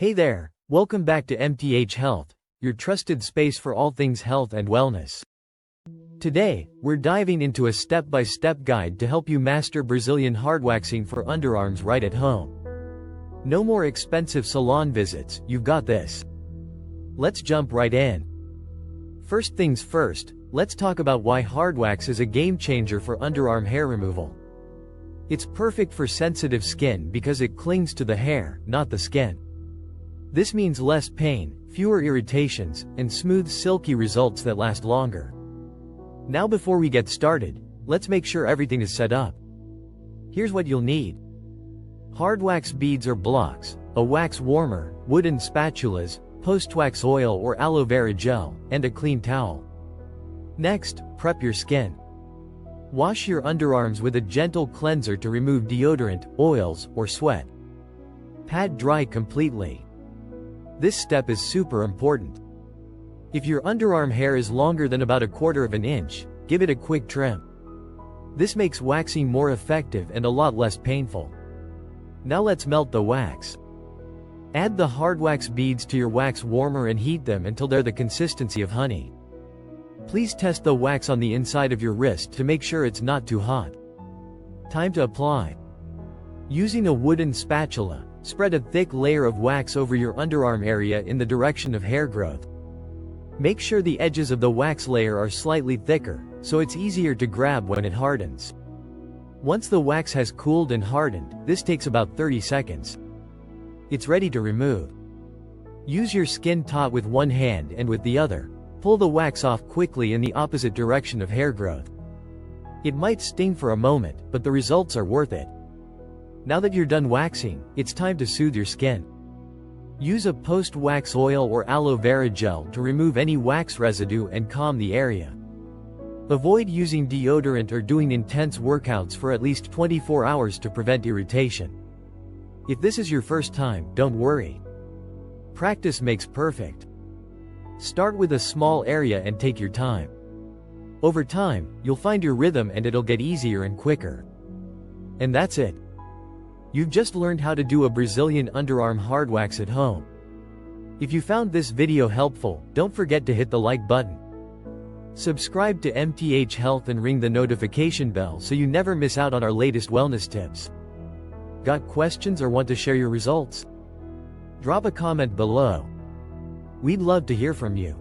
Hey there, welcome back to MTH Health, your trusted space for all things health and wellness. Today, we're diving into a step-by-step guide to help you master Brazilian hardwaxing for underarms right at home. No more expensive salon visits, you've got this. Let's jump right in. First things first, let's talk about why hardwax is a game changer for underarm hair removal. It's perfect for sensitive skin because it clings to the hair, not the skin. This means less pain, fewer irritations, and smooth silky results that last longer. Now before we get started, let's make sure everything is set up. Here's what you'll need. Hardwax beads or blocks, a wax warmer, wooden spatulas, post-wax oil or aloe vera gel, and a clean towel. Next, prep your skin. Wash your underarms with a gentle cleanser to remove deodorant, oils, or sweat. Pat dry completely. This step is super important. If your underarm hair is longer than about 1/4 inch, give it a quick trim. This makes waxing more effective and a lot less painful. Now let's melt the wax. Add the hardwax beads to your wax warmer and heat them until they're the consistency of honey. Please test the wax on the inside of your wrist to make sure it's not too hot. Time to apply. Using a wooden spatula, spread a thick layer of wax over your underarm area in the direction of hair growth. Make sure the edges of the wax layer are slightly thicker, so it's easier to grab when it hardens. Once the wax has cooled and hardened, this takes about 30 seconds. It's ready to remove. Use your skin taut with one hand and with the other, pull the wax off quickly in the opposite direction of hair growth. It might sting for a moment, but the results are worth it. Now that you're done waxing, it's time to soothe your skin. Use a post-wax oil or aloe vera gel to remove any wax residue and calm the area. Avoid using deodorant or doing intense workouts for at least 24 hours to prevent irritation. If this is your first time, don't worry. Practice makes perfect. Start with a small area and take your time. Over time, you'll find your rhythm and it'll get easier and quicker. And that's it. You've just learned how to do a Brazilian underarm hardwax at home. If you found this video helpful, don't forget to hit the like button. Subscribe to MTH Health and ring the notification bell so you never miss out on our latest wellness tips. Got questions or want to share your results? Drop a comment below. We'd love to hear from you.